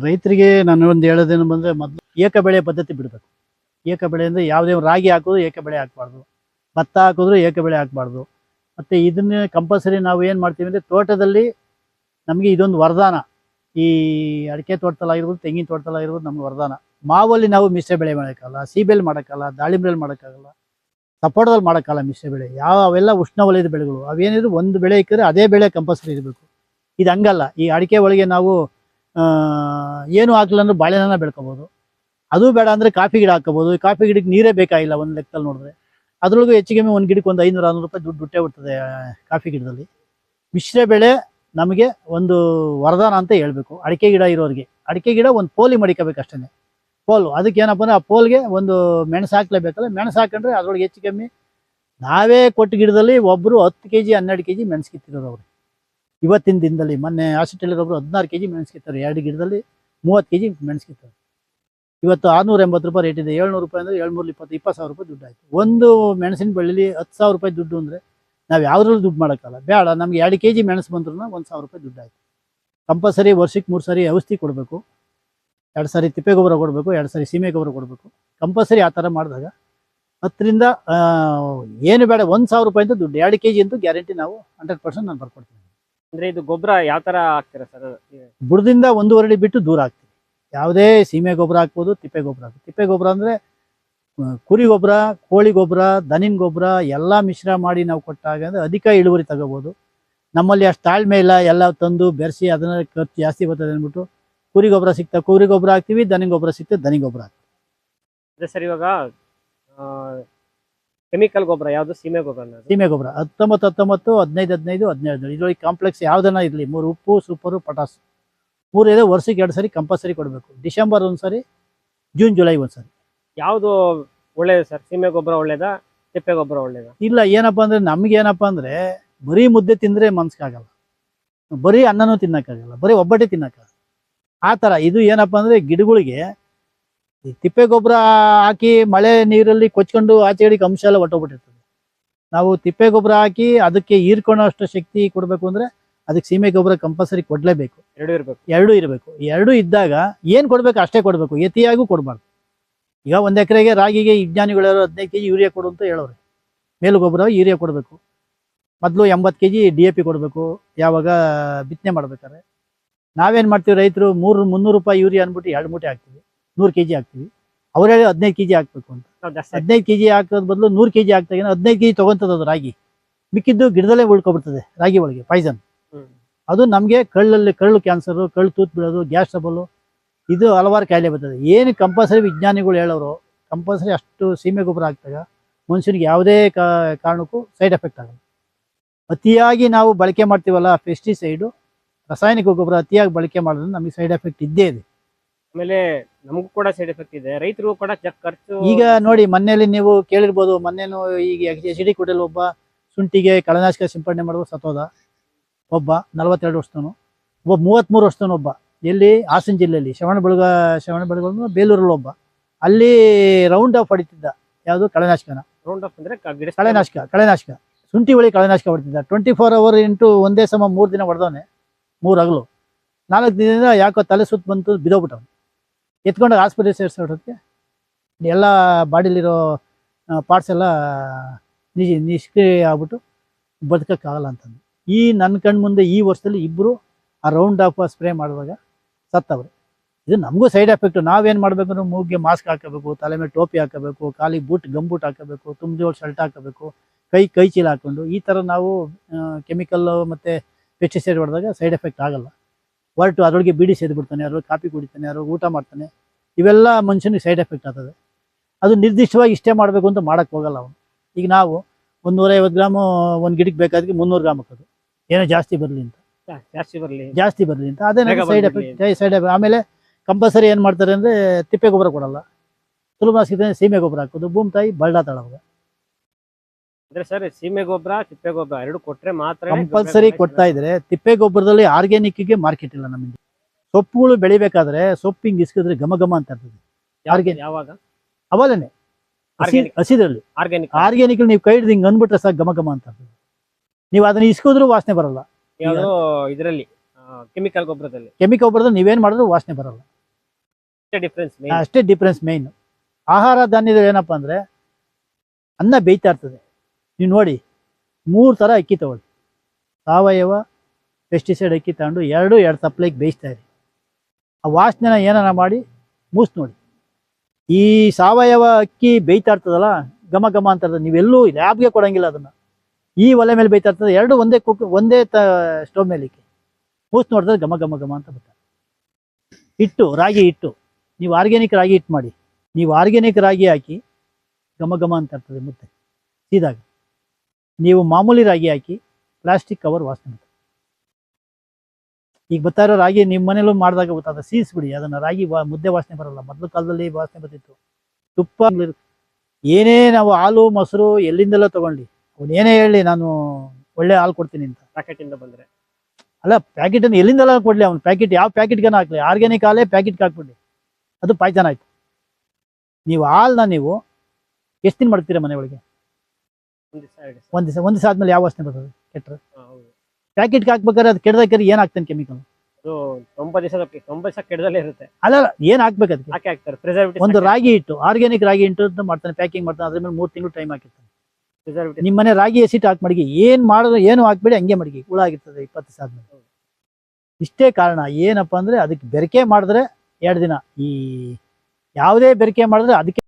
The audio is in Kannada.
ರೈತರಿಗೆ ನಾನು ಒಂದು ಹೇಳೋದೇನು ಬಂದರೆ ಮೊದಲು ಏಕ ಬೆಳೆ ಪದ್ಧತಿ ಬಿಡಬೇಕು. ಏಕ ಬೆಳೆ ಅಂದರೆ ಯಾವುದೇ ರಾಗಿ ಹಾಕೋದು ಏಕ ಬೆಳೆ ಹಾಕಬಾರ್ದು, ಭತ್ತ ಹಾಕಿದ್ರು ಏಕ ಬೆಳೆ ಹಾಕಬಾರ್ದು. ಮತ್ತು ಇದನ್ನೇ ಕಂಪಲ್ಸರಿ ನಾವು ಏನು ಮಾಡ್ತೀವಿ ಅಂದರೆ ತೋಟದಲ್ಲಿ ನಮಗೆ ಇದೊಂದು ವರದಾನ. ಈ ಅಡಿಕೆ ತೋಟದಲ್ಲಾಗಿರ್ಬೋದು, ತೆಂಗಿನ ತೋಟದಲ್ಲಾಗಿರ್ಬೋದು ನಮ್ಗೆ ವರದಾನ. ಮಾವಲ್ಲಿ ನಾವು ಮಿಶ್ರ ಬೆಳೆ ಮಾಡೋಕ್ಕಲ್ಲ, ಸೀಬೆಯಲ್ಲಿ ಮಾಡೋಕ್ಕಲ್ಲ, ದಾಳಿಂಬೆಯಲ್ಲಿ ಮಾಡೋಕ್ಕಾಗಲ್ಲ, ಸಪೋಟದಲ್ಲಿ ಮಾಡೋಕ್ಕಲ್ಲ ಮಿಶ್ರ ಬೆಳೆ. ಅವೆಲ್ಲ ಉಷ್ಣವಲಯದ ಬೆಳೆಗಳು. ಅವೇನಿದ್ರು ಒಂದು ಬೆಳೆ ಇಕ್ಕಿದ್ರೆ ಅದೇ ಬೆಳೆ ಕಂಪಲ್ಸರಿ ಇರಬೇಕು. ಇದು ಹಂಗಲ್ಲ. ಈ ಅಡಿಕೆ ಒಳಗೆ ನಾವು ಏನು ಹಾಕಲಿಲ್ಲ ಅಂದ್ರೆ ಬಾಳೆಹಣ್ಣು ಬೆಳ್ಕೊಬೋದು. ಅದು ಬೇಡ ಅಂದರೆ ಕಾಫಿ ಗಿಡ ಹಾಕೋಬೋದು. ಕಾಫಿ ಗಿಡಕ್ಕೆ ನೀರೇ ಬೇಕಾಗಿಲ್ಲ ಒಂದು ಲೆಕ್ಕದಲ್ಲಿ ನೋಡಿದ್ರೆ. ಅದರೊಳಗೂ ಹೆಚ್ಚಿಗೆ ಒಂದು ಗಿಡಕ್ಕೆ ಒಂದು 500-600 ರೂಪಾಯಿ ದುಡ್ಡು ಬಿಟ್ಟೇ ಬಿಡ್ತದೆ ಕಾಫಿ ಗಿಡದಲ್ಲಿ. ಮಿಶ್ರ ಬೆಳೆ ನಮಗೆ ಒಂದು ವರದಾನ ಅಂತ ಹೇಳ್ಬೇಕು ಅಡಿಕೆ ಗಿಡ ಇರೋರಿಗೆ. ಅಡಿಕೆ ಗಿಡ ಒಂದು ಪೋಲಿ ಮಡಿಕೋಬೇಕು ಅಷ್ಟೇ. ಪೋಲು ಅದಕ್ಕೆ ಏನಪ್ಪ ಅಂದರೆ ಆ ಪೋಲ್ಗೆ ಒಂದು ಮೆಣಸು ಹಾಕ್ಲೇಬೇಕಲ್ಲ. ಮೆಣಸು ಹಾಕೊಂಡ್ರೆ ಅದ್ರೊಳಗೆ ಹೆಚ್ಚು ಕಮ್ಮಿ ನಾವೇ ಕೊಟ್ಟ ಗಿಡದಲ್ಲಿ ಒಬ್ಬರು 10 kg 12 kg ಮೆಣಸು ಕಿತ್ತಿರೋರು ಅವರು. ಇವತ್ತಿನ ದಿನದಲ್ಲಿ ಮೊನ್ನೆ ಹಾಸ್ಪಿಟಲ್ಗೊಬ್ಬರು 16 kg ಮೆಣಸು ಕಿತ್ತಾರೆ. 2 ಗಿಡದಲ್ಲಿ 30 kg ಮೆಣಸು ಕಿತ್ತಾರೆ. ಇವತ್ತು 680 ರೂಪಾಯಿ ರೇಟ್ ಇದೆ. 700 ರೂಪಾಯಿ ಅಂದರೆ 720 20,000 ರೂಪಾಯಿ ದುಡ್ಡು ಆಯಿತು. ಒಂದು ಮೆಣಸಿನ ಬಳ್ಳಿಲಿ 10,000 ರೂಪಾಯಿ ದುಡ್ಡು ಅಂದರೆ ನಾವು ಯಾವುದ್ರಲ್ಲೂ ದುಡ್ಡು ಮಾಡೋಕ್ಕಲ್ಲ. ಬೇಡ, ನಮ್ಗೆ 2 kg ಮೆಣಸು ಬಂದ್ರೂ 1,000 ರೂಪಾಯಿ ದುಡ್ಡು ಆಯಿತು. ಕಂಪಲ್ಸರಿ ವರ್ಷಕ್ಕೆ 3 ಸಾರಿ ಔಷಧಿ ಕೊಡಬೇಕು, 2 ಸಾರಿ ತಿಪ್ಪೆ ಗೊಬ್ಬರ ಕೊಡಬೇಕು, 2 ಸಾರಿ ಸೀಮೆ ಗೊಬ್ಬರ ಕೊಡಬೇಕು. ಕಂಪಲ್ಸರಿ ಆ ಥರ ಮಾಡಿದಾಗ 10ರಿಂದ ಏನು ಬೇಡ 1,000 ರೂಪಾಯಿ ಅಂತ ದುಡ್ಡು. 2 kg ಅಂತೂ ಗ್ಯಾರಂಟಿ ನಾವು 100% ನಾನು ಬರ್ಕೊಡ್ತೀನಿ. ಅಂದ್ರೆ ಇದು ಗೊಬ್ಬರ ಯಾವ ತರ ಹಾಕ್ತೀರಾ ಸರ್? ಬುಡದಿಂದ 1.5 ಅಡಿ ಬಿಟ್ಟು ದೂರ ಹಾಕ್ತೀವಿ. ಯಾವುದೇ ಸೀಮೆ ಗೊಬ್ಬರ ಹಾಕ್ಬೋದು, ತಿಪ್ಪೆ ಗೊಬ್ಬರ ಹಾಕ್ಬೋದು. ತಿಪ್ಪೆ ಗೊಬ್ಬರ ಅಂದರೆ ಕುರಿ ಗೊಬ್ಬರ, ಕೋಳಿ ಗೊಬ್ಬರ, ದನಿನ ಗೊಬ್ಬರ ಎಲ್ಲ ಮಿಶ್ರ ಮಾಡಿ ನಾವು ಕೊಟ್ಟಾಗ ಅಂದರೆ ಅಧಿಕ ಇಳುವರಿ ತಗೋಬೋದು. ನಮ್ಮಲ್ಲಿ ಅಷ್ಟು ತಾಳ್ಮೆ ಇಲ್ಲ, ಎಲ್ಲ ತಂದು ಬೆರೆಸಿ ಅದನ್ನ ಖರ್ಚು ಜಾಸ್ತಿ ಬರ್ತದೆ ಅಂದ್ಬಿಟ್ಟು ಕುರಿ ಗೊಬ್ಬರ ಸಿಗ್ತಾ ಕುರಿ ಗೊಬ್ಬರ ಹಾಕ್ತೀವಿ, ದನಿನ ಗೊಬ್ಬರ ಸಿಗ್ತದೆ ದನಿ ಗೊಬ್ಬರ ಹಾಕ್ತೀವಿ. ಅದೇ ಸರ್, ಇವಾಗ ಕೆಮಿಕಲ್ ಗೊಬ್ಬರ ಯಾವುದು? ಸೀಮೆ ಗೊಬ್ಬರ. ಸೀಮೆ ಗೊಬ್ಬರ 19 19 15 15 17 ಇದರೊಳಗೆ ಕಾಂಪ್ಲೆಕ್ಸ್ ಯಾವುದನ್ನ ಇರಲಿ 3 ಉಪ್ಪು, ಸೂಪರು, ಪಟಾಸ್ 3 ಇದೆ. ವರ್ಷಕ್ಕೆ 2 ಸಾರಿ ಕಂಪಲ್ಸರಿ ಕೊಡಬೇಕು. ಡಿಸೆಂಬರ್ ಒಂದು ಸಾರಿ, ಜೂನ್ ಜುಲೈ ಒಂದು ಸಾರಿ. ಯಾವುದು ಒಳ್ಳೇದು ಸರ್? ಸೀಮೆ ಗೊಬ್ಬರ ಒಳ್ಳೇದಾ, ತಿಪ್ಪೆ ಗೊಬ್ಬರ ಒಳ್ಳೇದಾ? ಇಲ್ಲ, ಏನಪ್ಪ ಅಂದರೆ ನಮಗೇನಪ್ಪ ಅಂದರೆ ಬರೀ ಮುದ್ದೆ ತಿಂದರೆ ಮನ್ಸ್ಕಾಗಲ್ಲ, ಬರೀ ಅನ್ನನೂ ತಿನ್ನೋಕ್ಕಾಗಲ್ಲ, ಬರೀ ಒಬ್ಬಟ್ಟೆ ತಿನ್ನೋಕ್ಕಾಗಲ್ಲ. ಆ ಥರ ಇದು ಏನಪ್ಪ ಅಂದರೆ ಗಿಡಗಳಿಗೆ ಈ ತಿಪ್ಪೆ ಗೊಬ್ಬರ ಹಾಕಿ ಮಳೆ ನೀರಲ್ಲಿ ಕೊಚ್ಕೊಂಡು ಆಚೆ ಕಡೆಗೆ ಅಂಶ ಎಲ್ಲ ಹೊಟ್ಟೋಗ್ಬಿಟ್ಟಿರ್ತದೆ. ನಾವು ತಿಪ್ಪೆ ಗೊಬ್ಬರ ಹಾಕಿ ಅದಕ್ಕೆ ಹೀರ್ಕೊಳ್ಳೋ ಅಷ್ಟು ಶಕ್ತಿ ಕೊಡಬೇಕು ಅಂದರೆ ಅದಕ್ಕೆ ಸೀಮೆ ಗೊಬ್ಬರ ಕಂಪಲ್ಸರಿ ಕೊಡಲೇಬೇಕು. ಎರಡೂ ಇರಬೇಕು. ಎರಡೂ ಇದ್ದಾಗ ಏನು ಕೊಡಬೇಕು ಅಷ್ಟೇ ಕೊಡಬೇಕು, ಯತಿಯಾಗೂ ಕೊಡಬಾರ್ದು. ಈಗ 1 ಎಕರೆಗೆ ರಾಗಿಗೆ ವಿಜ್ಞಾನಿಗಳು 15 kg ಯೂರಿಯಾ ಕೊಡು ಅಂತ ಹೇಳೋರು. ಮೇಲು ಗೊಬ್ಬರ ಯೂರಿಯಾ ಕೊಡಬೇಕು. ಮೊದಲು 80 kg DAP ಕೊಡಬೇಕು ಯಾವಾಗ ಬಿತ್ತನೆ ಮಾಡ್ಬೇಕಾದ್ರೆ. ನಾವೇನು ಮಾಡ್ತೀವಿ, ರೈತರು 300 ರೂಪಾಯಿ ಯೂರಿಯಾ ಅಂದ್ಬಿಟ್ಟು 2 ಮೂಟೆ ಹಾಕ್ತೀವಿ, 100 kg ಹಾಕ್ತೀವಿ. ಅವರೇ 15 kg ಹಾಕ್ಬೇಕು ಅಂತ. 15 kg ಹಾಕೋದ್ ಬದಲು 100 kg ಹಾಕ್ತಾಗ 15 kg ತೊಗೊಂತದ ಅದು ರಾಗಿ. ಮಿಕ್ಕಿದ್ದು ಗಿಡದಲ್ಲೇ ಉಳ್ಕೊಬಿಡ್ತದೆ. ರಾಗಿ ಒಳಗೆ ಪಾಯ್ಸನ್. ಅದು ನಮಗೆ ಕಳ್ಳು ಕ್ಯಾನ್ಸರು, ಕಳ್ಳು ತೂತ್ ಬಿಡೋದು, ಗ್ಯಾಸ್ ಟ್ರಬಲು, ಇದು ಹಲವಾರು ಕಾಯಿಲೆ ಬರ್ತದೆ. ಏನು ಕಂಪಲ್ಸರಿ ವಿಜ್ಞಾನಿಗಳು ಹೇಳೋರು ಕಂಪಲ್ಸರಿ ಅಷ್ಟು ಸೀಮೆ ಗೊಬ್ಬರ ಹಾಕಿದಾಗ ಮನುಷ್ಯನಿಗೆ ಯಾವುದೇ ಕಾರಣಕ್ಕೂ ಸೈಡ್ ಎಫೆಕ್ಟ್ ಆಗಲ್ಲ. ಅತಿಯಾಗಿ ನಾವು ಬಳಕೆ ಮಾಡ್ತೀವಲ್ಲ ಪೆಸ್ಟಿಸೈಡು, ರಾಸಾಯನಿಕ ಗೊಬ್ಬರ ಅತಿಯಾಗಿ ಬಳಕೆ ಮಾಡಿದ್ರೆ ನಮಗೆ ಸೈಡ್ ಎಫೆಕ್ಟ್ ಇದ್ದೇ ಇದೆ. ಆಮೇಲೆ ನಮಗೂ ಕೂಡ ಸೈಡ್ ಎಫೆಕ್ಟ್ ಇದೆ, ರೈತರು ಕೂಡ ಖರ್ಚು. ಈಗ ನೋಡಿ, ಮೊನ್ನೆಯಲ್ಲಿ ನೀವು ಕೇಳಿರ್ಬೋದು, ಮೊನ್ನೆನು ಈಗ HD ಕೋಟೆಲ್ ಒಬ್ಬ ಶುಂಠಿಗೆ ಕಳೆನಾಶಕ ಸಿಂಪಡಣೆ ಮಾಡುವ ಸತ್ತೋದ. ಒಬ್ಬ 42 ವರ್ಷದವನು, ಒಬ್ಬ 33 ವರ್ಷದವನು, ಒಬ್ಬ ಎಲ್ಲಿ ಹಾಸನ ಜಿಲ್ಲೆಯಲ್ಲಿ ಶ್ರವಣಬೆಳಗೊಳ ಬೇಲೂರಲ್ಲಿ ಒಬ್ಬ. ಅಲ್ಲಿ ರೌಂಡ್ ಆಫ್ ಹೊಡಿತಿದ್ದ. ಯಾವುದು? ಕಳೆನಾಶಕನ. ರೌಂಡ್ ಆಫ್ ಅಂದ್ರೆ ಕಳೆನಾಶಕ ಶುಂಠಿ ಒಳಗೆ ಕಳೆನಾಶಕ ಹೊಡಿತಿದ್ದ. 24 hours ಇಂಟು ಒಂದೇ ಸಮ 3 ದಿನ ಹೊಡೆದವನೆ. 3 ಹಗಲು 4 ದಿನದಿಂದ ಯಾಕೋ ತಲೆ ಸುತ್ತ ಬಂತು, ಬಿದ್ದೋಗ್ಬಿಟ್ಟವನು. ಎತ್ಕೊಂಡಾಗ ಆಸ್ಪತ್ರೆ ಸೇರಿಸೋದಕ್ಕೆ ಎಲ್ಲ ಬಾಡಿಲಿರೋ ಪಾರ್ಟ್ಸ್ ಎಲ್ಲ ನಿಷ್ಕ್ರಿಯ ಆಗ್ಬಿಟ್ಟು ಬದುಕೋಕ್ಕಾಗಲ್ಲ ಅಂತಂದು. ಈ ನನ್ನ ಕಣ್ಣು ಮುಂದೆ ಈ ವರ್ಷದಲ್ಲಿ ಇಬ್ಬರು ಆ ರೌಂಡ್ ಆಫ್ ಸ್ಪ್ರೇ ಮಾಡುವಾಗ ಸತ್ತವ್ರೆ. ಇದು ನಮಗೂ ಸೈಡ್ ಎಫೆಕ್ಟು. ನಾವೇನು ಮಾಡಬೇಕಂದ್ರೆ ಮೂಗಿಗೆ ಮಾಸ್ಕ್ ಹಾಕಬೇಕು, ತಲೆ ಮೇಲೆ ಟೋಪಿ ಹಾಕಬೇಕು, ಕಾಲಿಗೆ ಗಂಬೂಟ್ ಹಾಕಬೇಕು, ತುಂಬಿ ಶರ್ಟ್ ಹಾಕಬೇಕು, ಕೈ ಚೀಲ ಹಾಕ್ಕೊಂಡು ಈ ಥರ ನಾವು ಕೆಮಿಕಲ್ಲು ಮತ್ತು ಪೆಸ್ಟಿಸೈಡ್ ಹೊಡೆದಾಗ ಸೈಡ್ ಎಫೆಕ್ಟ್ ಆಗಲ್ಲ. ಹೊರಟು ಅದರೊಳಗೆ ಬೀಡಿ ಸೇದ್ಬಿಡ್ತಾನೆ, ಅದರೊಳಗೆ ಕಾಫಿ ಕುಡಿತಾನೆ, ಅದರೊಳಗೆ ಊಟ ಮಾಡ್ತಾನೆ. ಇವೆಲ್ಲ ಮನುಷ್ಯನಿಗೆ ಸೈಡ್ ಎಫೆಕ್ಟ್ ಆಗ್ತದೆ. ಅದು ನಿರ್ದಿಷ್ಟವಾಗಿ ಇಷ್ಟೇ ಮಾಡಬೇಕು ಅಂತ ಮಾಡೋಕ್ಕೆ ಹೋಗಲ್ಲ ಅವನು. ಈಗ ನಾವು 150 ಗ್ರಾಮು ಒಂದು ಗಿಡಕ್ಕೆ ಬೇಕಾದ್ರೆ 300 ಗ್ರಾಮ್ ಹಾಕೋದು, ಏನೋ ಜಾಸ್ತಿ ಬರಲಿ ಅಂತ. ಅದೇ ಸೈಡ್ ಎಫೆಕ್ಟ್. ಆಮೇಲೆ ಕಂಪಲ್ಸರಿ ಏನು ಮಾಡ್ತಾರೆ ಅಂದರೆ ತಿಪ್ಪೆ ಗೊಬ್ಬರ ಕೊಡಲ್ಲ, ಸುಲಭ ಸಿಗ್ತಾನೆ ಸೀಮೆ ಗೊಬ್ಬರ ಹಾಕೋದು. ಭೂಮಿ ತಾಯಿ ಬಳ್ಳ ಅಂದ್ರೆ ಸರ್, ಸೀಮೆ ಗೊಬ್ಬರ ತಿಪ್ಪೆ ಗೊಬ್ಬರ ಎರಡು ಕೊಟ್ರೆ ಮಾತ್ರ ಕಂಪಲ್ಸರಿ ಕೊಡ್ತಾ ಇದ್ರೆ. ತಿಪ್ಪೆ ಗೊಬ್ಬರದಲ್ಲಿ ಆರ್ಗ್ಯಾನಿಕ್ಗೆ ಮಾರ್ಕೆಟ್ ಇಲ್ಲ ನಮಗೆ. ಸೊಪ್ಪುಗಳು ಬೆಳಿಬೇಕಾದ್ರೆ ಸೊಪ್ಪು ಹಿಂಗೆ ಇಸ್ಕಿದ್ರೆ ಘಮ ಘಮ ಅಂತ ಇರ್ತದೆ. ಯಾವಾಗ? ಅವಲೇನೆ ಹಸಿದ್ರಲ್ಲಿ ಆರ್ಗ್ಯಾನಿಕ್ ನೀವು ಕೈ ಹಿಡಿದು ಹಿಂಗೆ ಅಂದ್ಬಿಟ್ರೆ ಸಾಕು ಘಮ ಘಮ ಅಂತ ಇರ್ತದೆ. ನೀವು ಅದನ್ನ ಇಸ್ಕಿದ್ರು ವಾಸನೆ ಬರಲ್ಲ. ಇದರಲ್ಲಿ ಕೆಮಿಕಲ್ ಗೊಬ್ಬರದಲ್ಲಿ ಕೆಮಿಕಲ್ ಗೊಬ್ಬರದಲ್ಲಿ ನೀವೇನು ಮಾಡಿದ್ರು ವಾಸನೆ ಬರಲ್ಲ. ಡಿಫ್ರೆನ್ಸ್ ಅಷ್ಟೇ ಡಿಫ್ರೆನ್ಸ್ ಮೇಯ್ನು. ಆಹಾರ ಧಾನ್ಯದಲ್ಲಿ ಏನಪ್ಪ ಅಂದರೆ ಅನ್ನ ಬೇಯ್ತಾ ಇರ್ತದೆ. ನೀವು ನೋಡಿ 3 ಥರ ಅಕ್ಕಿ ತಗೊಳ್ಳಿ. ಸಾವಯವ, ಪೆಸ್ಟಿಸೈಡ್ ಅಕ್ಕಿ ತಗೊಂಡು ಎರಡು ತಪ್ಪಲೆಗೆ ಬೇಯಿಸ್ತಾ ಇರಿ. ಆ ವಾಸನೆನ ಏನಾರ ಮಾಡಿ ಮೂಸ್ ನೋಡಿ. ಈ ಸಾವಯವ ಅಕ್ಕಿ ಬೇಯ್ತಾ ಇರ್ತದಲ್ಲ, ಘಮ ಘಮ ಅಂತ ಇರ್ತದೆ. ನೀವೆಲ್ಲೂ ಲ್ಯಾಬ್ಗೆ ಕೊಡೋಂಗಿಲ್ಲ ಅದನ್ನು. ಈ ಒಲೆ ಮೇಲೆ ಬೇಯ್ತಾ ಇರ್ತದೆ, ಎರಡು ಒಂದೇ ಸ್ಟವ್ ಮೇಲೆ ಇಕ್ಕಿ ಮೂಸ್ ನೋಡಿದ್ರೆ ಘಮ ಘಮ ಘಮ ಅಂತ ಬರ್ತದೆ. ಹಿಟ್ಟು, ರಾಗಿ ಹಿಟ್ಟು, ನೀವು ಆರ್ಗ್ಯಾನಿಕ್ ರಾಗಿ ಹಿಟ್ಟು ಮಾಡಿ. ನೀವು ಆರ್ಗ್ಯಾನಿಕ್ ರಾಗಿ ಹಾಕಿ ಘಮ ಘಮ ಅಂತ ಇರ್ತದೆ ಮುದ್ದೆ ಸೀದಾಗ. ನೀವು ಮಾಮೂಲಿ ರಾಗಿ ಹಾಕಿ ಪ್ಲಾಸ್ಟಿಕ್ ಕವರ್ ವಾಸನೆ ಬರ್ತದೆ. ಈಗ ಬರ್ತಾ ಇರೋ ರಾಗಿ ನಿಮ್ಮ ಮನೇಲೂ ಮಾಡಿದಾಗ ಗೊತ್ತಾದ ಸೀಸ್ಬಿಡಿ, ಅದನ್ನು ರಾಗಿ ಮುದ್ದೆ ವಾಸನೆ ಬರಲ್ಲ. ಮೊದಲು ಕಾಲದಲ್ಲಿ ವಾಸನೆ ಬರ್ತಿತ್ತು. ತುಪ್ಪ ಏನೇ ನಾವು ಹಾಲು ಮೊಸರು ಎಲ್ಲಿಂದೆಲ್ಲ ತೊಗೊಂಡು ಅವನೇನೇ ಹೇಳಿ ನಾನು ಒಳ್ಳೆ ಹಾಲು ಕೊಡ್ತೀನಿ ಅಂತ, ಪ್ಯಾಕೆಟಿಂದ ಬಂದರೆ ಅಲ್ಲ ಪ್ಯಾಕೆಟನ್ನು ಎಲ್ಲಿಂದೆಲ್ಲ ಕೊಡಲಿ, ಅವ್ನು ಪ್ಯಾಕೆಟ್ ಯಾವ ಪ್ಯಾಕೆಟ್ಗನ ಹಾಕ್ಲಿ, ಆರ್ಗ್ಯಾನಿಕ್ ಹಾಲೇ ಪ್ಯಾಕೆಟ್ಗೆ ಹಾಕ್ಬಿಡಿ, ಅದು ಪಾಯ್ತಾನ ಆಯ್ತು. ನೀವು ಹಾಲನ್ನ ನೀವು ಎಷ್ಟು ದಿನ ಮಾಡ್ತೀರಾ ಮನೆ ಒಳಗೆ? ಒಂದು ದಿವಸ ಆದ್ಮೇಲೆ ಯಾವ ವಾಸನೆ ಬರ್ತದೆ ಕೆಟ್ಟರೆ? ಪ್ಯಾಕೆಟ್ಗೆ ಹಾಕ್ಬೇಕಾದ್ರೆ ಅದು ಕೆಡ್ದಾಕಿ ಏನು ಹಾಕ್ತಾನೆ ಕೆಮಿಕಲ್? ಅದು 90 ದಿವಸ ಕೆಡದಲ್ಲೇ ಇರುತ್ತೆ. ಅಲ್ಲ ಏನು ಹಾಕ್ಬೇಕು ಅದಕ್ಕೆ? ಹಾಕಿ ಹಾಕ್ತಾರೆ ಪ್ರಿಸರ್ವೇಟಿವ್. ಒಂದು ರಾಗಿ ಹಿಟ್ಟು, ಆರ್ಗ್ಯಾನಿಕ್ ರಾಗಿ ಹಿಟ್ಟು ಅಂತ ಮಾಡ್ತಾನೆ, ಪ್ಯಾಕಿಂಗ್ ಮಾಡ್ತಾನೆ, ಅದ್ರ ಮೇಲೆ 3 ತಿಂಗಳು ಟೈಮ್ ಹಾಕಿರ್ತಾನೆ. ಪ್ರಿಸರ್ವೇಟಿವ್. ನಿಮ್ಮ ಮನೆ ರಾಗಿ ಹಸಿಟ್ಟು ಹಾಕಿ ಮಡಗಿ, ಏನು ಮಾಡಿದ್ರು ಏನು ಹಾಕ್ಬೇಡಿ, ಹಂಗೆ ಮಡಗಿ, ಹುಳ ಆಗಿರ್ತದೆ 20 ದಿವಸ ಆದ್ಮೇಲೆ. ಇಷ್ಟೇ ಕಾರಣ. ಏನಪ್ಪ ಅಂದರೆ ಅದಕ್ಕೆ ಬೆರಕೆ ಮಾಡಿದ್ರೆ 2 ದಿನ, ಈ ಯಾವುದೇ ಬೆರಕೆ ಮಾಡಿದ್ರೆ ಅದಕ್ಕೆ